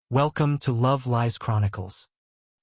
Welcome to Love Lies Chronicles.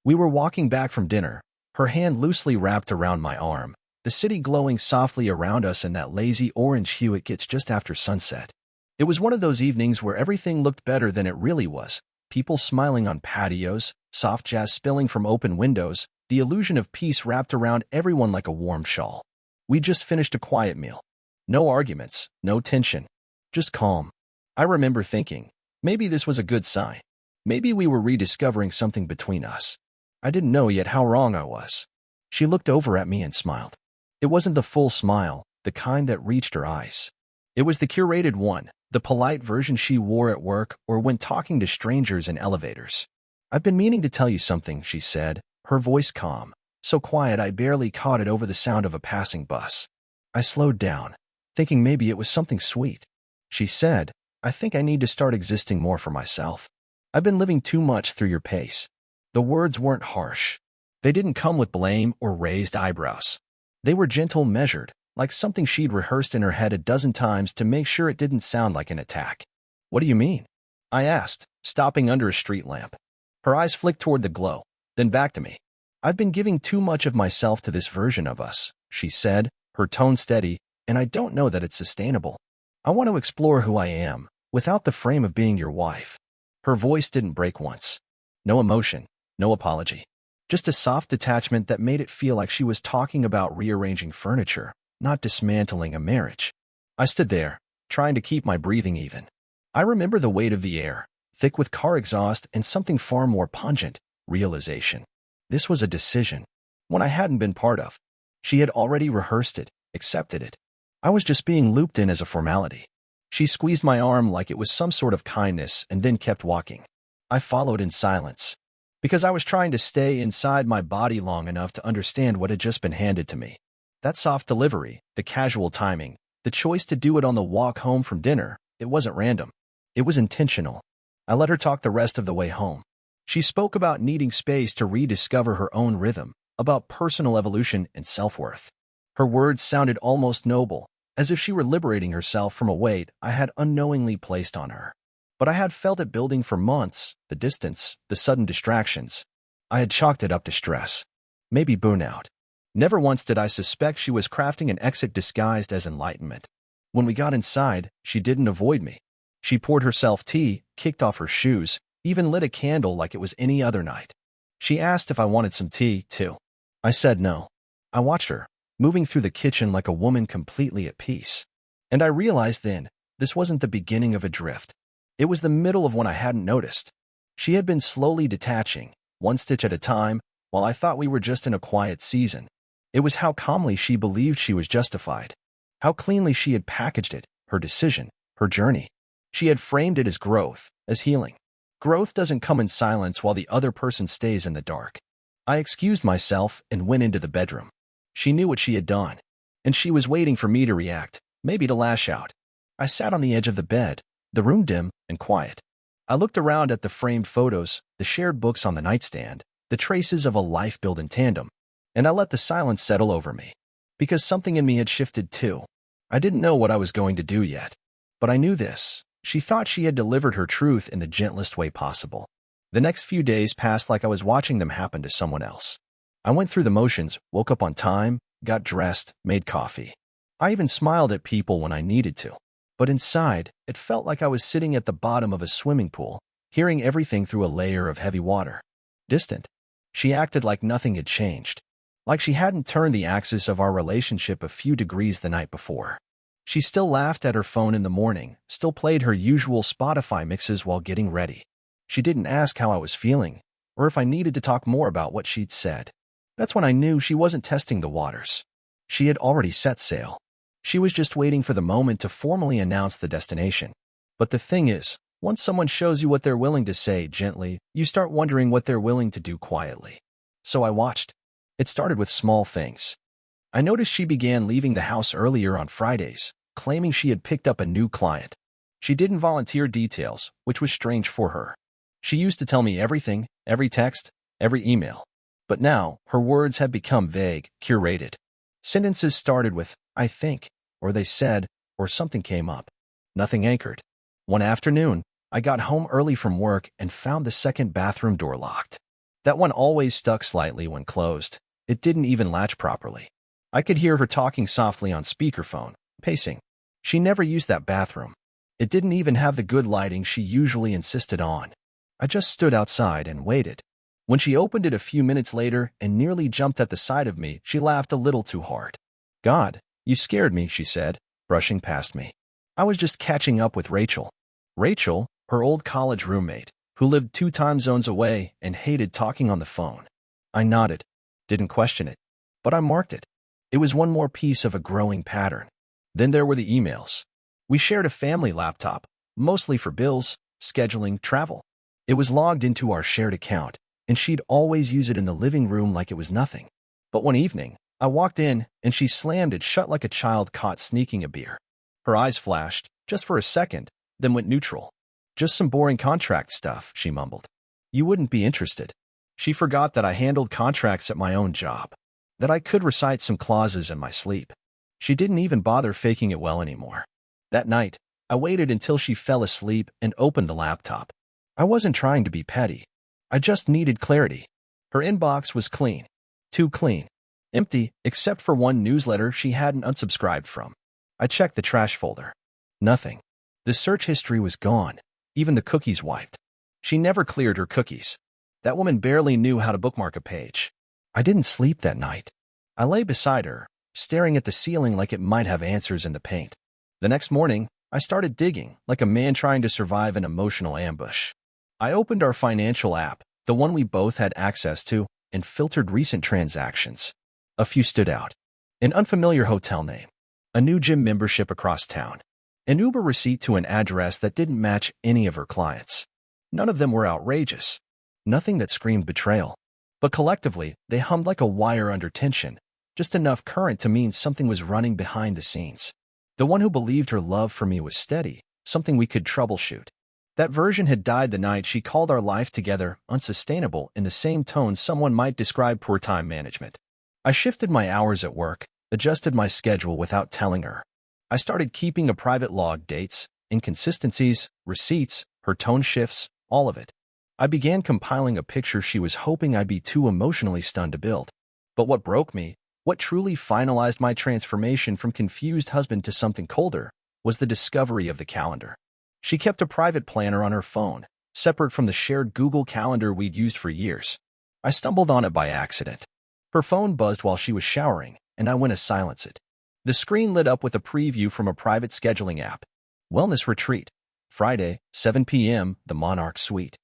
We were walking back from dinner, her hand loosely wrapped around my arm, the city glowing softly around us in that lazy orange hue it gets just after sunset. It was one of those evenings where everything looked better than it really was. People smiling on patios, soft jazz spilling from open windows, the illusion of peace wrapped around everyone like a warm shawl. We just finished a quiet meal. No arguments, no tension, just calm. I remember thinking, maybe this was a good sign. Maybe we were rediscovering something between us. I didn't know yet how wrong I was. She looked over at me and smiled. It wasn't the full smile, the kind that reached her eyes. It was the curated one, the polite version she wore at work or when talking to strangers in elevators. "I've been meaning to tell you something," she said, her voice calm, so quiet I barely caught it over the sound of a passing bus. I slowed down, thinking maybe it was something sweet. She said, "I think I need to start existing more for myself. I've been living too much through your pace." The words weren't harsh. They didn't come with blame or raised eyebrows. They were gentle, measured, like something she'd rehearsed in her head a dozen times to make sure it didn't sound like an attack. "What do you mean?" I asked, stopping under a street lamp. Her eyes flicked toward the glow, then back to me. "I've been giving too much of myself to this version of us," she said, her tone steady, "and I don't know that it's sustainable. I want to explore who I am, without the frame of being your wife." Her voice didn't break once. No emotion, no apology. Just a soft detachment that made it feel like she was talking about rearranging furniture, not dismantling a marriage. I stood there, trying to keep my breathing even. I remember the weight of the air, thick with car exhaust and something far more pungent, realization. This was a decision, one I hadn't been part of. She had already rehearsed it, accepted it. I was just being looped in as a formality. She squeezed my arm like it was some sort of kindness and then kept walking. I followed in silence, because I was trying to stay inside my body long enough to understand what had just been handed to me. That soft delivery, the casual timing, the choice to do it on the walk home from dinner, it wasn't random. It was intentional. I let her talk the rest of the way home. She spoke about needing space to rediscover her own rhythm, about personal evolution and self-worth. Her words sounded almost noble, as if she were liberating herself from a weight I had unknowingly placed on her. But I had felt it building for months, the distance, the sudden distractions. I had chalked it up to stress. Maybe burnout. Never once did I suspect she was crafting an exit disguised as enlightenment. When we got inside, she didn't avoid me. She poured herself tea, kicked off her shoes, even lit a candle like it was any other night. She asked if I wanted some tea, too. I said no. I watched her, moving through the kitchen like a woman completely at peace. And I realized then, this wasn't the beginning of a drift. It was the middle of one I hadn't noticed. She had been slowly detaching, one stitch at a time, while I thought we were just in a quiet season. It was how calmly she believed she was justified. How cleanly she had packaged it, her decision, her journey. She had framed it as growth, as healing. Growth doesn't come in silence while the other person stays in the dark. I excused myself and went into the bedroom. She knew what she had done, and she was waiting for me to react, maybe to lash out. I sat on the edge of the bed, the room dim and quiet. I looked around at the framed photos, the shared books on the nightstand, the traces of a life built in tandem, and I let the silence settle over me. Because something in me had shifted too. I didn't know what I was going to do yet, but I knew this. She thought she had delivered her truth in the gentlest way possible. The next few days passed like I was watching them happen to someone else. I went through the motions, woke up on time, got dressed, made coffee. I even smiled at people when I needed to. But inside, it felt like I was sitting at the bottom of a swimming pool, hearing everything through a layer of heavy water. Distant. She acted like nothing had changed. Like she hadn't turned the axis of our relationship a few degrees the night before. She still laughed at her phone in the morning, still played her usual Spotify mixes while getting ready. She didn't ask how I was feeling, or if I needed to talk more about what she'd said. That's when I knew she wasn't testing the waters. She had already set sail. She was just waiting for the moment to formally announce the destination. But the thing is, once someone shows you what they're willing to say gently, you start wondering what they're willing to do quietly. So I watched. It started with small things. I noticed she began leaving the house earlier on Fridays, claiming she had picked up a new client. She didn't volunteer details, which was strange for her. She used to tell me everything, every text, every email. But now, her words had become vague, curated. Sentences started with, "I think," or "they said," or something came up. Nothing anchored. One afternoon, I got home early from work and found the second bathroom door locked. That one always stuck slightly when closed. It didn't even latch properly. I could hear her talking softly on speakerphone, pacing. She never used that bathroom. It didn't even have the good lighting she usually insisted on. I just stood outside and waited. When she opened it a few minutes later and nearly jumped at the sight of me, she laughed a little too hard. "God, you scared me," she said, brushing past me. I was just catching up with Rachel. Rachel, her old college roommate, who lived 2 time zones away and hated talking on the phone. I nodded, didn't question it, but I marked it. It was one more piece of a growing pattern. Then there were the emails. We shared a family laptop, mostly for bills, scheduling, travel. It was logged into our shared account, and she'd always use it in the living room like it was nothing. But one evening, I walked in, and she slammed it shut like a child caught sneaking a beer. Her eyes flashed, just for a second, then went neutral. "Just some boring contract stuff," she mumbled. "You wouldn't be interested." She forgot that I handled contracts at my own job, that I could recite some clauses in my sleep. She didn't even bother faking it well anymore. That night, I waited until she fell asleep and opened the laptop. I wasn't trying to be petty. I just needed clarity. Her inbox was clean. Too clean. Empty, except for one newsletter she hadn't unsubscribed from. I checked the trash folder. Nothing. The search history was gone. Even the cookies wiped. She never cleared her cookies. That woman barely knew how to bookmark a page. I didn't sleep that night. I lay beside her, staring at the ceiling like it might have answers in the paint. The next morning, I started digging, like a man trying to survive an emotional ambush. I opened our financial app, the one we both had access to, and filtered recent transactions. A few stood out. An unfamiliar hotel name. A new gym membership across town. An Uber receipt to an address that didn't match any of her clients. None of them were outrageous. Nothing that screamed betrayal. But collectively, they hummed like a wire under tension, just enough current to mean something was running behind the scenes. The one who believed her love for me was steady, something we could troubleshoot. That version had died the night she called our life together unsustainable in the same tone someone might describe poor time management. I shifted my hours at work, adjusted my schedule without telling her. I started keeping a private log, dates, inconsistencies, receipts, her tone shifts, all of it. I began compiling a picture she was hoping I'd be too emotionally stunned to build. But what broke me, what truly finalized my transformation from confused husband to something colder, was the discovery of the calendar. She kept a private planner on her phone, separate from the shared Google Calendar we'd used for years. I stumbled on it by accident. Her phone buzzed while she was showering, and I went to silence it. The screen lit up with a preview from a private scheduling app. Wellness retreat. Friday, 7 p.m., the Monarch Suite.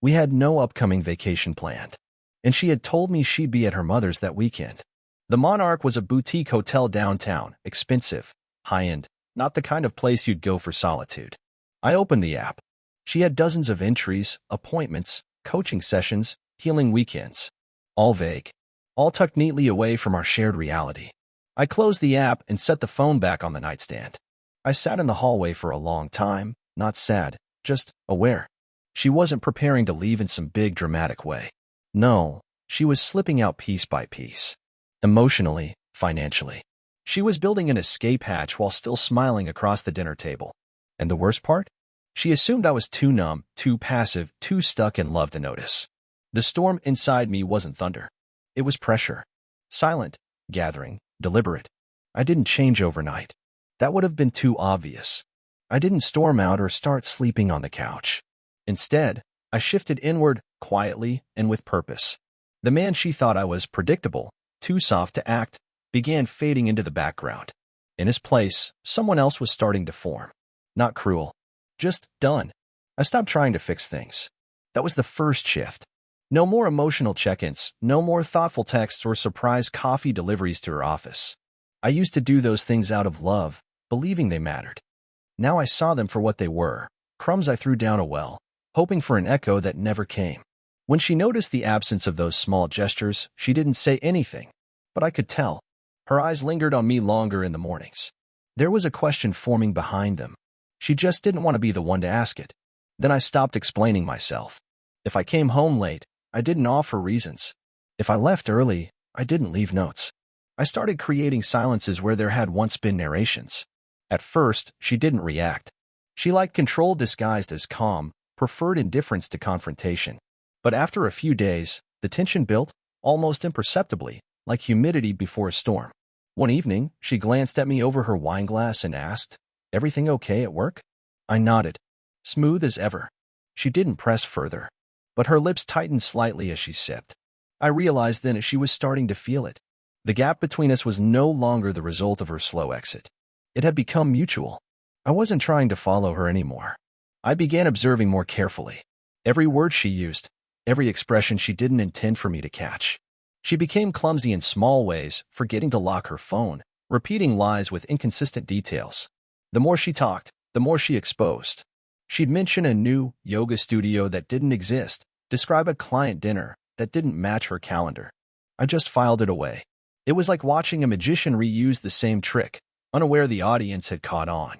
We had no upcoming vacation planned, and she had told me she'd be at her mother's that weekend. The Monarch was a boutique hotel downtown, expensive, high-end, not the kind of place you'd go for solitude. I opened the app. She had dozens of entries, appointments, coaching sessions, healing weekends. All vague. All tucked neatly away from our shared reality. I closed the app and set the phone back on the nightstand. I sat in the hallway for a long time, not sad, just aware. She wasn't preparing to leave in some big dramatic way. No, she was slipping out piece by piece. Emotionally, financially. She was building an escape hatch while still smiling across the dinner table. And the worst part? She assumed I was too numb, too passive, too stuck in love to notice. The storm inside me wasn't thunder. It was pressure. Silent, gathering, deliberate. I didn't change overnight. That would have been too obvious. I didn't storm out or start sleeping on the couch. Instead, I shifted inward, quietly and with purpose. The man she thought I was, predictable, too soft to act, began fading into the background. In his place, someone else was starting to form. Not cruel. Just done. I stopped trying to fix things. That was the first shift. No more emotional check-ins, no more thoughtful texts or surprise coffee deliveries to her office. I used to do those things out of love, believing they mattered. Now I saw them for what they were, crumbs I threw down a well, hoping for an echo that never came. When she noticed the absence of those small gestures, she didn't say anything, but I could tell. Her eyes lingered on me longer in the mornings. There was a question forming behind them. She just didn't want to be the one to ask it. Then I stopped explaining myself. If I came home late, I didn't offer reasons. If I left early, I didn't leave notes. I started creating silences where there had once been narrations. At first, she didn't react. She liked control disguised as calm, preferred indifference to confrontation. But after a few days, the tension built, almost imperceptibly, like humidity before a storm. One evening, she glanced at me over her wineglass and asked, "Everything okay at work?" I nodded, smooth as ever. She didn't press further, but her lips tightened slightly as she sipped. I realized then that she was starting to feel it. The gap between us was no longer the result of her slow exit. It had become mutual. I wasn't trying to follow her anymore. I began observing more carefully. Every word she used, every expression she didn't intend for me to catch. She became clumsy in small ways, forgetting to lock her phone, repeating lies with inconsistent details. The more she talked, the more she exposed. She'd mention a new yoga studio that didn't exist, describe a client dinner that didn't match her calendar. I just filed it away. It was like watching a magician reuse the same trick, unaware the audience had caught on.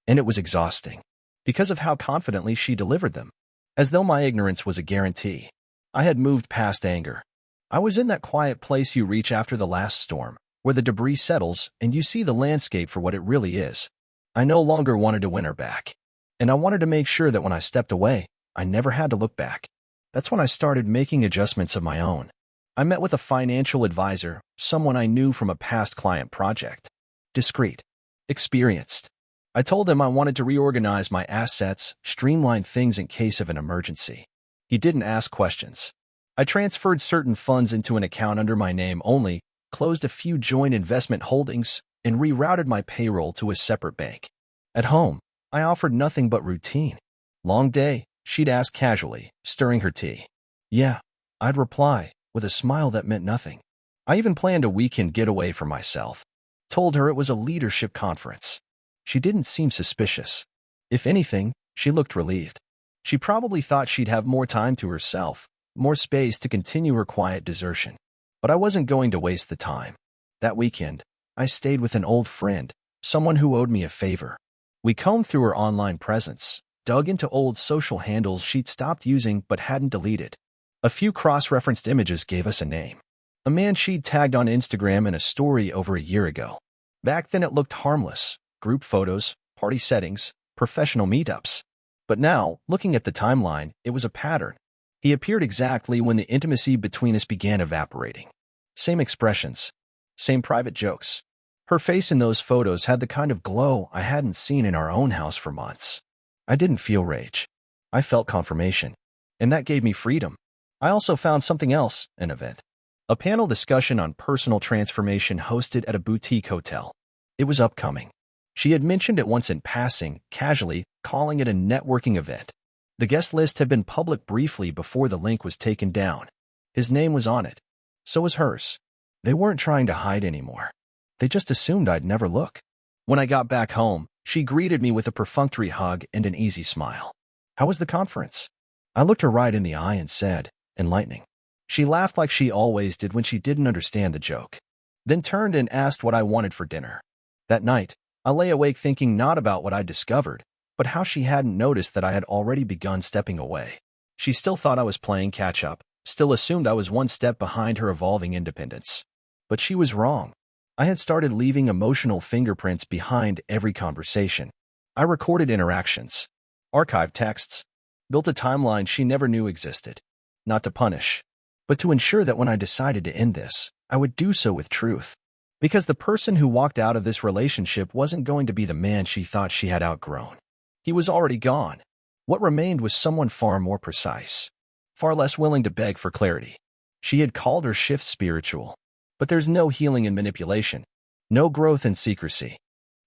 And it was exhausting, because of how confidently she delivered them, as though my ignorance was a guarantee. I had moved past anger. I was in that quiet place you reach after the last storm, where the debris settles and you see the landscape for what it really is. I no longer wanted to win her back. And I wanted to make sure that when I stepped away, I never had to look back. That's when I started making adjustments of my own. I met with a financial advisor, someone I knew from a past client project. Discreet. Experienced. I told him I wanted to reorganize my assets, streamline things in case of an emergency. He didn't ask questions. I transferred certain funds into an account under my name only, closed a few joint investment holdings, and rerouted my payroll to a separate bank. At home, I offered nothing but routine. "Long day," she'd ask casually, stirring her tea. "Yeah," I'd reply, with a smile that meant nothing. I even planned a weekend getaway for myself. Told her it was a leadership conference. She didn't seem suspicious. If anything, she looked relieved. She probably thought she'd have more time to herself, more space to continue her quiet desertion. But I wasn't going to waste the time. That weekend, I stayed with an old friend, someone who owed me a favor. We combed through her online presence, dug into old social handles she'd stopped using but hadn't deleted. A few cross-referenced images gave us a name. A man she'd tagged on Instagram in a story over a year ago. Back then it looked harmless. Group photos, party settings, professional meetups. But now, looking at the timeline, it was a pattern. He appeared exactly when the intimacy between us began evaporating. Same expressions. Same private jokes. Her face in those photos had the kind of glow I hadn't seen in our own house for months. I didn't feel rage. I felt confirmation. And that gave me freedom. I also found something else, an event. A panel discussion on personal transformation hosted at a boutique hotel. It was upcoming. She had mentioned it once in passing, casually, calling it a networking event. The guest list had been public briefly before the link was taken down. His name was on it. So was hers. They weren't trying to hide anymore. They just assumed I'd never look. When I got back home, she greeted me with a perfunctory hug and an easy smile. "How was the conference?" I looked her right in the eye and said, "Enlightening." She laughed like she always did when she didn't understand the joke, then turned and asked what I wanted for dinner. That night, I lay awake thinking not about what I'd discovered, but how she hadn't noticed that I had already begun stepping away. She still thought I was playing catch-up, still assumed I was one step behind her evolving independence. But she was wrong. I had started leaving emotional fingerprints behind every conversation. I recorded interactions, archived texts, built a timeline she never knew existed. Not to punish, but to ensure that when I decided to end this, I would do so with truth. Because the person who walked out of this relationship wasn't going to be the man she thought she had outgrown. He was already gone. What remained was someone far more precise, far less willing to beg for clarity. She had called her shift spiritual. But there's no healing in manipulation, no growth in secrecy.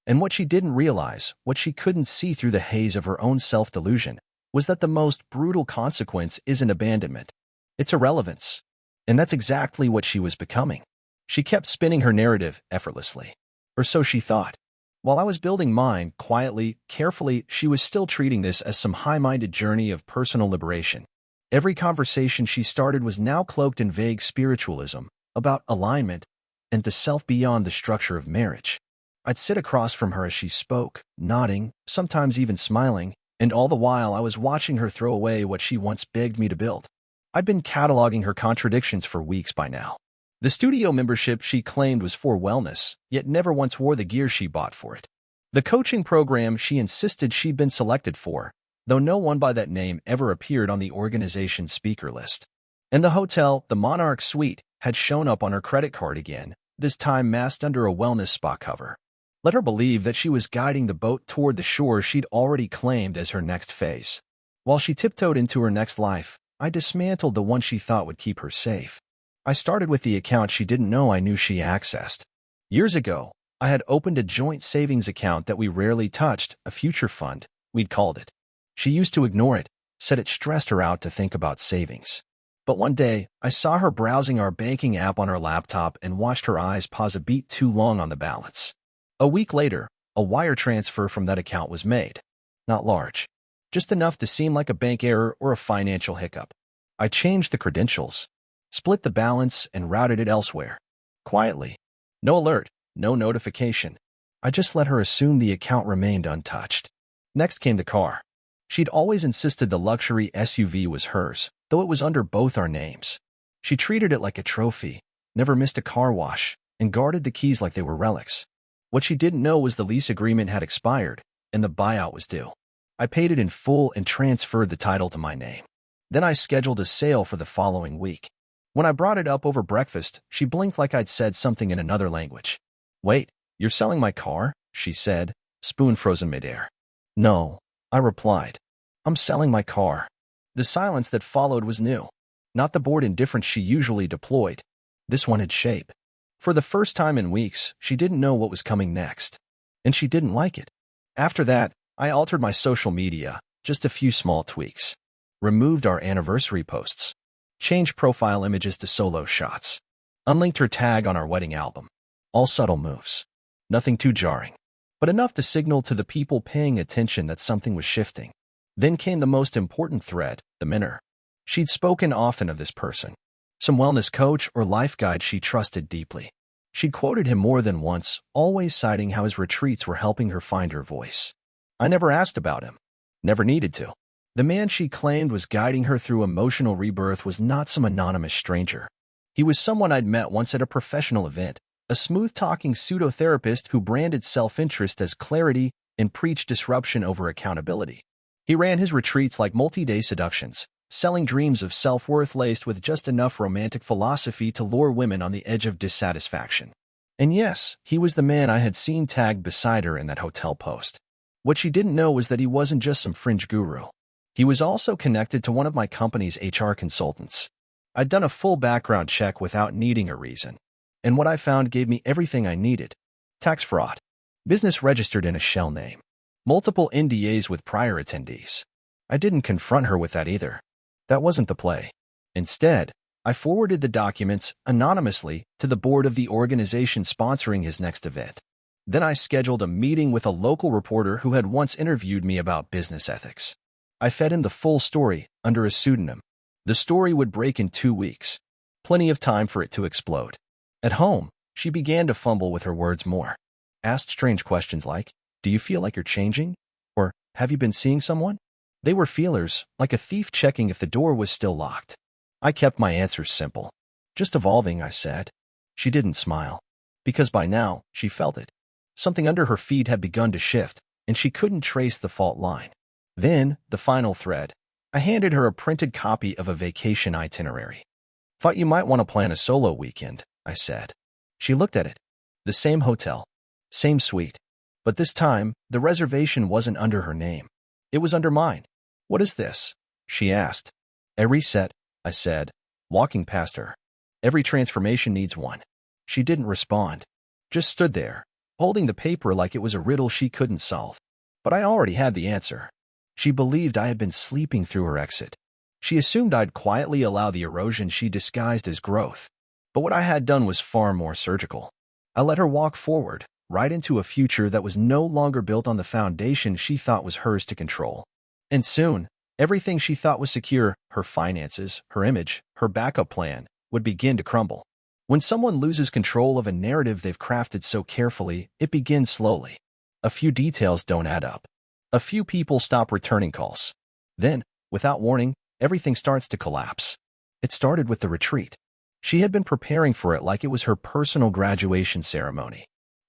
And what she didn't realize, what she couldn't see through the haze of her own self-delusion, was that the most brutal consequence isn't abandonment. It's irrelevance. And that's exactly what she was becoming. She kept spinning her narrative effortlessly. Or so she thought. While I was building mine, quietly, carefully, she was still treating this as some high-minded journey of personal liberation. Every conversation she started was now cloaked in vague spiritualism, about alignment, and the self beyond the structure of marriage. I'd sit across from her as she spoke, nodding, sometimes even smiling, and all the while I was watching her throw away what she once begged me to build. I'd been cataloging her contradictions for weeks by now. The studio membership she claimed was for wellness, yet never once wore the gear she bought for it. The coaching program she insisted she'd been selected for, though no one by that name ever appeared on the organization's speaker list. And the hotel, the Monarch Suite, had shown up on her credit card again, this time masked under a wellness spa cover. Let her believe that she was guiding the boat toward the shore she'd already claimed as her next phase. While she tiptoed into her next life, I dismantled the one she thought would keep her safe. I started with the account she didn't know I knew she accessed. Years ago, I had opened a joint savings account that we rarely touched, a future fund, we'd called it. She used to ignore it, said it stressed her out to think about savings. But one day, I saw her browsing our banking app on her laptop and watched her eyes pause a beat too long on the balance. A week later, a wire transfer from that account was made. Not large. Just enough to seem like a bank error or a financial hiccup. I changed the credentials, split the balance, and routed it elsewhere. Quietly. No alert, no notification. I just let her assume the account remained untouched. Next came the car. She'd always insisted the luxury SUV was hers, though it was under both our names. She treated it like a trophy, never missed a car wash, and guarded the keys like they were relics. What she didn't know was the lease agreement had expired, and the buyout was due. I paid it in full and transferred the title to my name. Then I scheduled a sale for the following week. When I brought it up over breakfast, she blinked like I'd said something in another language. "Wait, you're selling my car?" she said, spoon frozen midair. "No," I replied. "I'm selling my car." The silence that followed was new. Not the bored indifference she usually deployed. This one had shape. For the first time in weeks, she didn't know what was coming next. And she didn't like it. After that, I altered my social media, just a few small tweaks. Removed our anniversary posts. Changed profile images to solo shots. Unlinked her tag on our wedding album. All subtle moves. Nothing too jarring, but enough to signal to the people paying attention that something was shifting. Then came the most important thread, the mentor. She'd spoken often of this person. Some wellness coach or life guide she trusted deeply. She'd quoted him more than once, always citing how his retreats were helping her find her voice. I never asked about him. Never needed to. The man she claimed was guiding her through emotional rebirth was not some anonymous stranger. He was someone I'd met once at a professional event, a smooth-talking pseudo-therapist who branded self-interest as clarity and preached disruption over accountability. He ran his retreats like multi-day seductions, selling dreams of self-worth laced with just enough romantic philosophy to lure women on the edge of dissatisfaction. And yes, he was the man I had seen tagged beside her in that hotel post. What she didn't know was that he wasn't just some fringe guru. He was also connected to one of my company's HR consultants. I'd done a full background check without needing a reason, and what I found gave me everything I needed. Tax fraud. Business registered in a shell name. Multiple NDAs with prior attendees. I didn't confront her with that either. That wasn't the play. Instead, I forwarded the documents anonymously to the board of the organization sponsoring his next event. Then I scheduled a meeting with a local reporter who had once interviewed me about business ethics. I fed him the full story under a pseudonym. The story would break in 2 weeks. Plenty of time for it to explode. At home, she began to fumble with her words more. Asked strange questions like, "Do you feel like you're changing?" Or, "Have you been seeing someone?" They were feelers, like a thief checking if the door was still locked. I kept my answers simple. "Just evolving," I said. She didn't smile. Because by now, she felt it. Something under her feet had begun to shift, and she couldn't trace the fault line. Then, the final thread. I handed her a printed copy of a vacation itinerary. "Thought you might want to plan a solo weekend," I said. She looked at it. The same hotel. Same suite. But this time, the reservation wasn't under her name. It was under mine. "What is this?" she asked. "A reset," I said, walking past her. "Every transformation needs one." She didn't respond. Just stood there, holding the paper like it was a riddle she couldn't solve. But I already had the answer. She believed I had been sleeping through her exit. She assumed I'd quietly allow the erosion she disguised as growth. But what I had done was far more surgical. I let her walk forward, right into a future that was no longer built on the foundation she thought was hers to control. And soon, everything she thought was secure, her finances, her image, her backup plan, would begin to crumble. When someone loses control of a narrative they've crafted so carefully, it begins slowly. A few details don't add up. A few people stop returning calls. Then, without warning, everything starts to collapse. It started with the retreat. She had been preparing for it like it was her personal graduation ceremony.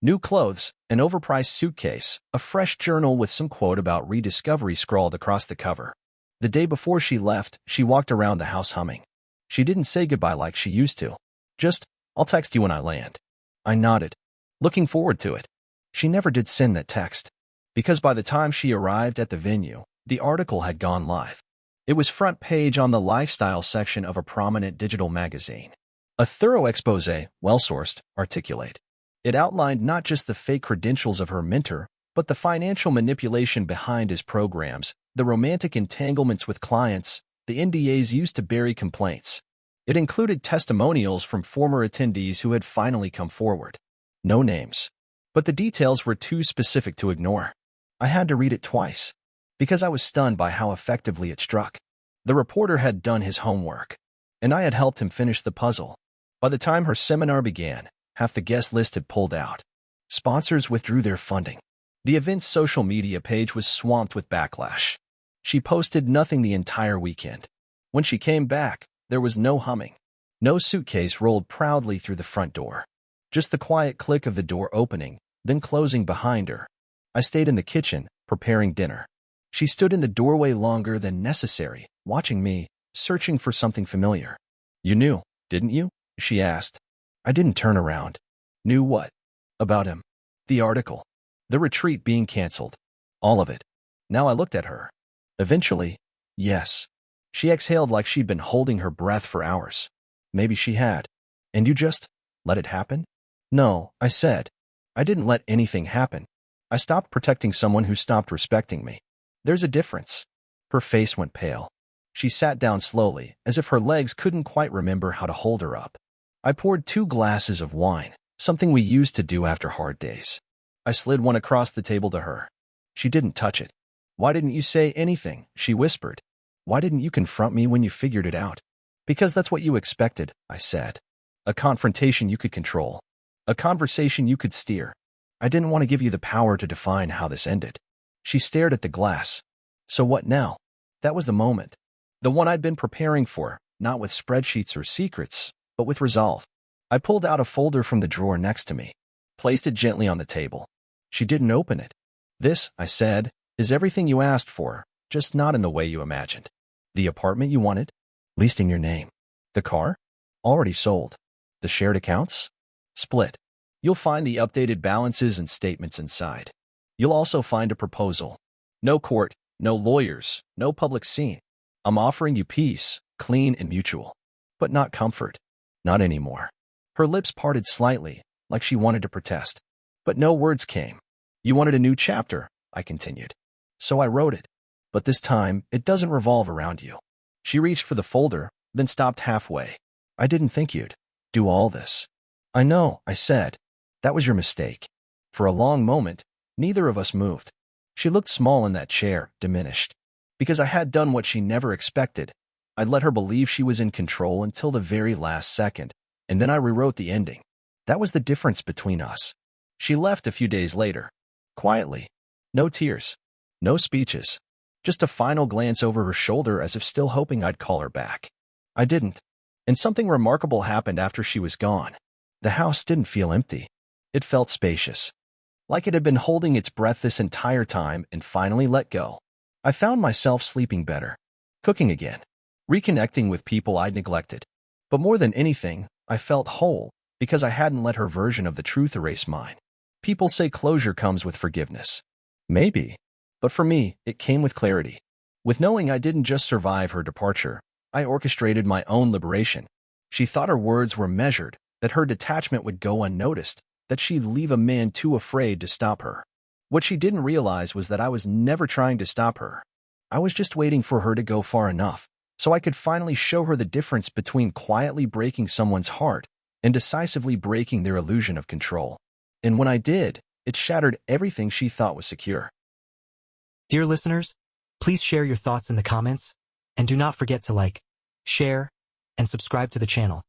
New clothes, an overpriced suitcase, a fresh journal with some quote about rediscovery scrawled across the cover. The day before she left, she walked around the house humming. She didn't say goodbye like she used to. Just, "I'll text you when I land." I nodded, looking forward to it. She never did send that text, because by the time she arrived at the venue, the article had gone live. It was front page on the lifestyle section of a prominent digital magazine. A thorough expose, well-sourced, articulate. It outlined not just the fake credentials of her mentor, but the financial manipulation behind his programs, the romantic entanglements with clients, the NDAs used to bury complaints. It included testimonials from former attendees who had finally come forward. No names. But the details were too specific to ignore. I had to read it twice, because I was stunned by how effectively it struck. The reporter had done his homework, and I had helped him finish the puzzle. By the time her seminar began, half the guest list had pulled out. Sponsors withdrew their funding. The event's social media page was swamped with backlash. She posted nothing the entire weekend. When she came back, there was no humming. No suitcase rolled proudly through the front door. Just the quiet click of the door opening, then closing behind her. I stayed in the kitchen, preparing dinner. She stood in the doorway longer than necessary, watching me, searching for something familiar. "You knew, didn't you?" she asked. I didn't turn around. Knew what? About him. The article. The retreat being canceled. All of it. Now I looked at her. Eventually, yes. She exhaled like she'd been holding her breath for hours. Maybe she had. "And you just let it happen?" "No," I said. "I didn't let anything happen. I stopped protecting someone who stopped respecting me. There's a difference." Her face went pale. She sat down slowly, as if her legs couldn't quite remember how to hold her up. I poured 2 glasses of wine, something we used to do after hard days. I slid one across the table to her. She didn't touch it. "Why didn't you say anything?" she whispered. "Why didn't you confront me when you figured it out?" "Because that's what you expected," I said. "A confrontation you could control. A conversation you could steer. I didn't want to give you the power to define how this ended." She stared at the glass. "So what now?" That was the moment. The one I'd been preparing for, not with spreadsheets or secrets, but with resolve. I pulled out a folder from the drawer next to me, placed it gently on the table. She didn't open it. "This," I said, "is everything you asked for, just not in the way you imagined. The apartment you wanted? Leased in your name. The car? Already sold. The shared accounts? Split. You'll find the updated balances and statements inside. You'll also find a proposal. No court, no lawyers, no public scene. I'm offering you peace, clean and mutual. But not comfort. Not anymore." Her lips parted slightly, like she wanted to protest. But no words came. "You wanted a new chapter," I continued. "So I wrote it. But this time, it doesn't revolve around you." She reached for the folder, then stopped halfway. "I didn't think you'd do all this." "I know," I said. "That was your mistake." For a long moment, neither of us moved. She looked small in that chair, diminished. Because I had done what she never expected. I'd let her believe she was in control until the very last second, and then I rewrote the ending. That was the difference between us. She left a few days later. Quietly. No tears. No speeches. Just a final glance over her shoulder as if still hoping I'd call her back. I didn't. And something remarkable happened after she was gone. The house didn't feel empty. It felt spacious. Like it had been holding its breath this entire time and finally let go. I found myself sleeping better. Cooking again. Reconnecting with people I'd neglected. But more than anything, I felt whole because I hadn't let her version of the truth erase mine. People say closure comes with forgiveness. Maybe. But for me, it came with clarity. With knowing I didn't just survive her departure, I orchestrated my own liberation. She thought her words were measured, that her detachment would go unnoticed, that she'd leave a man too afraid to stop her. What she didn't realize was that I was never trying to stop her. I was just waiting for her to go far enough, so I could finally show her the difference between quietly breaking someone's heart and decisively breaking their illusion of control. And when I did, it shattered everything she thought was secure. Dear listeners, please share your thoughts in the comments, and do not forget to like, share, and subscribe to the channel.